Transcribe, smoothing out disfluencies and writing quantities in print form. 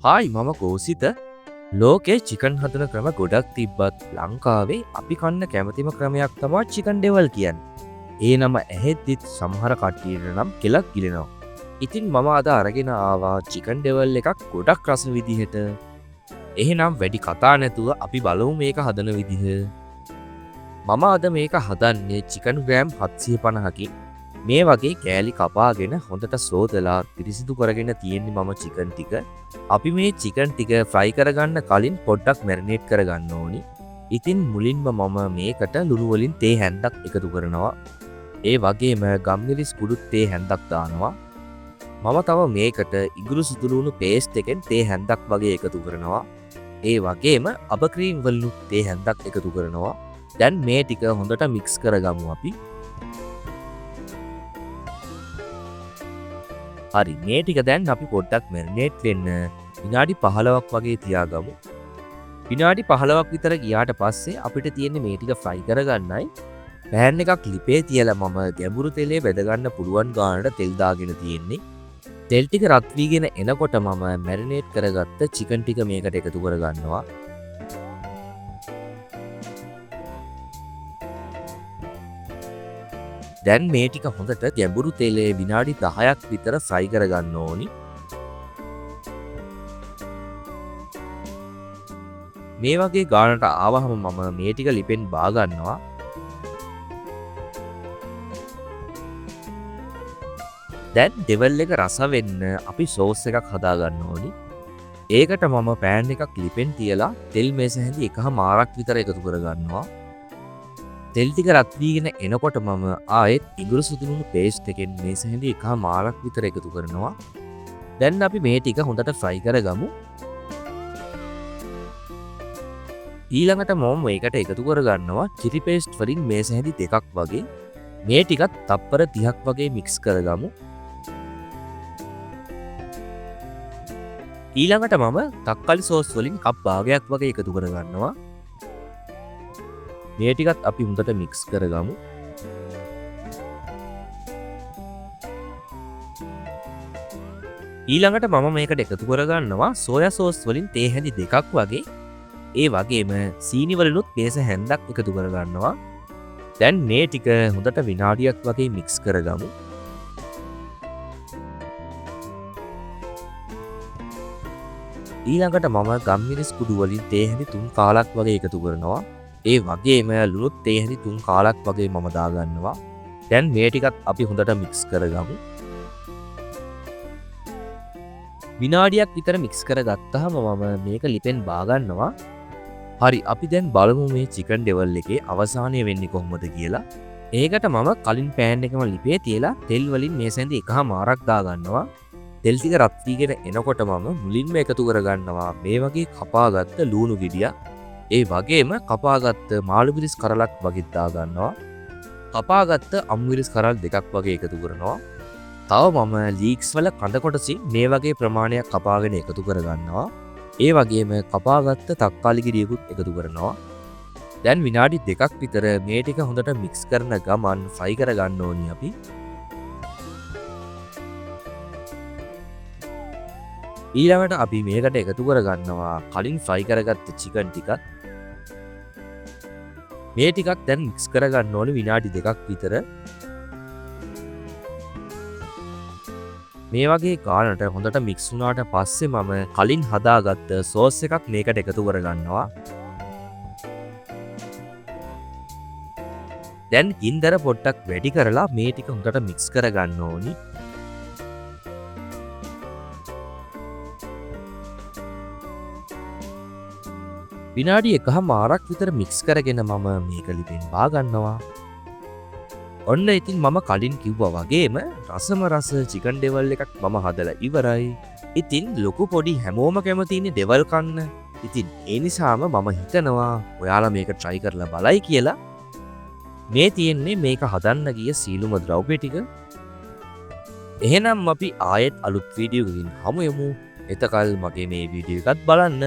Hi මම කෝසිත ලෝකේ chicken හදන ක්‍රම ගොඩක් තිබ්බත් ලංකාවේ අපි කන්න කැමතිම ක්‍රමයක් තමා චිකන් ඩෙවල් කියන්න. ඒ නම ඇහෙද්දිත් සමහර කට්ටියට නම් කෙලක් ගිලෙනවා. ඉතින් මම අද අරගෙන ආවා චිකන් ඩෙවල් එකක් ගොඩක් රස විදිහට. එහෙනම් වැඩි කතා නැතුව අපි බලමු මේක හදන විදිහ. මම අද මේක හදන්නේ චිකන් ග්‍රෑම් 750කින්. මේ වගේ කෑලි කපාගෙන හොඳට සෝදලා පිරිසිදු කරගෙන තියෙන්නේ මම චිකන් ටික. අපි මේ චිකන් ටික ෆ්‍රයි කරගන්න කලින් පොඩ්ඩක් මැරිනේට් කරගන්න ඕනි. ඉතින් මුලින්ම මම මේකට ලුණු වලින් තේ හැන්දක් එකතු කරනවා. ඒ වගේම ගම්මිරිස් කුඩුත් තේ හැන්දක් දානවා. මම තව මේකට ඉඟුරු සුදුලුණු පේස්ට් එකෙන් තේ හැන්දක් වගේ එකතු කරනවා. ඒ වගේම අබ ක්‍රීම් වලින් තේ හැන්දක් එකතු කරනවා. දැන් මේ ටික හොඳට මික්ස් කරගමු අපි. හරි මේ ටික දැන් අපි පොඩ්ඩක් මැරිනේට් වෙන්න විනාඩි 15ක් වගේ තියාගමු. විනාඩි 15ක් විතර ගියාට පස්සේ අපිට තියෙන්නේ මේ ටික ෆ්‍රයි කරගන්නයි. පෑන් එකක් ලිපේ තියලා මම ගැඹුරු තෙලේ බෙද ගන්න පුළුවන් ගානට තෙල් දාගෙන තියෙන්නේ. තෙල් ටික රත් වීගෙන එනකොට මම මැරිනේට් කරගත්ත චිකන් ටික මේකට එකතු කරගන්නවා. දැන් මේ ටික හොඳට ගැඹුරු තෙලේ විනාඩි 10ක් විතර ෆ්‍රයි කරගන්න ඕනි. මේ වගේ ගානට ආවහම මම මේ ටික ලිපෙන් බා ගන්නවා. දැන් ඩෙවල් එක රස වෙන්න අපි සෝස් එකක් හදා ගන්න ඕනි. ඒකට මම පෑන් එකක් ලිපෙන් තියලා තෙල් මේස හැඳි එකහමාරක් විතර එකතු කරගන්නවා. තෙල් ටික රත් වීගෙන එනකොට මම ආයෙත් ඉඟුරු සුදුලුණු පේස්ට් එකෙන් මේස හැඳි එකහමාරක් විතර එකතු කරනවා. දැන් අපි මේ ටික හොඳට ෆ්‍රයි කරගමු. ඊළඟට මම මේකට එකතු කරගන්නවා චිලි පේස්ට් වලින් මේස හැඳි දෙකක් වගේ. මේ ටිකත් තප්පර 30ක් වගේ මික්ස් කරගමු. ඊළඟට මම තක්කාලි සෝස් වලින් කප් භාගයක් වගේ එකතු කරගන්නවා. මේ ටිකත් අපි හොඳට මික්ස් කරගමු. ඊළඟට මම මේකට එකතු කරගන්නවා සෝයා සෝස් වලින් තේ හැඳි දෙකක් වගේ. ඒ වගේම සීනි වලිනුත් මේස හැන්දක් එකතු කරගන්නවා. දැන් මේ ටික හොඳට විනාඩියක් වගේ මික්ස් කරගමු. ඊළඟට මම ගම්මිරිස් කුඩු වලින් තේ හැඳි 3 කාලක් වගේ එකතු කරනවා. ඒ වගේම ලුණුත් තේ හැඳි 3 කාලක් වගේ මම දාගන්නවා. දැන් මේ ටිකත් අපි හොඳට මික්ස් කරගමු. විනාඩියක් විතර මික්ස් කරගත්තාම මම මේක ලිපෙන් බා ගන්නවා. හරි අපි දැන් බලමු මේ චිකන් ඩෙවල් එකේ අවසානය වෙන්නේ කොහොමද කියලා. ඒකට මම කලින් පෑන් එකම ලිපේ තියලා තෙල් වලින් මේ සැඳි එකහමාරක් දාගන්නවා. තෙල් ටික රත් වීගෙන එනකොට මම මුලින්ම එකතු කරගන්නවා මේ වගේ කපාගත්ත ලූණු ගෙඩියක්. ඒ වගේම කපාගත්ත මාළු මිරිස් කරලක් වගේ දාගන්නවා. කපාගත්ත අමු මිරිස් කරල් දෙකක් වගේ එකතු කරනවා. තව මම ලීක්ස් වල කඳ කොටසින් මේ වගේ ප්‍රමාණයක් කපාගෙන එකතු කරගන්නවා. ඒ වගේම කපාගත්ත තක්කාලි ගෙඩියකුත් එකතු කරනවා. දැන් විනාඩි 2ක් විතර මේ ටික හොඳට මික්ස් කරන ගමන් ෆ්‍රයි කරගන්න ඕනි අපි. ඊළඟට අපි මේකට එකතු කරගන්නවා කලින් ෆ්‍රයි කරගත්ත චිකන් ටිකත්. මේ ටිකක් දැන් මික්ස් කරගන්න ඕනේ විනාඩි 2ක් විතර. මේ වගේ ගානට හොඳට මික්ස් වුණාට පස්සේ මම කලින් හදාගත්ත සෝස් එකක් මේකට එකතු කරගන්නවා. දැන් ගින්දර පොඩ්ඩක් වැඩි කරලා මේ ටික හොඳට මික්ස් කරගන්න ඕනි. විනාඩි 1මාරක් විතර මික්ස් කරගෙන මම මේක ලිපෙන් බා ගන්නවා. ඔන්න ඉතින් මම කලින් කිව්වා වගේම රසම රස චිකන් ඩෙවල් එකක් මම හදලා ඉවරයි. ඉතින් ලොකු පොඩි හැමෝම කැමතිනේ ඩෙවල් කන්න. ඉතින් ඒ නිසාම මම හිතනවා ඔයාලා මේක try කරලා බලයි කියලා. මේ තියෙන්නේ මේක හදන්න ගිය සීලුම ද්‍රව්‍ය ටික. එහෙනම් අපි ආයෙත් අලුත් වීඩියෝ එකකින් හමු යමු. එතකල් මගේ මේ වීඩියෝ එකත් බලන්න.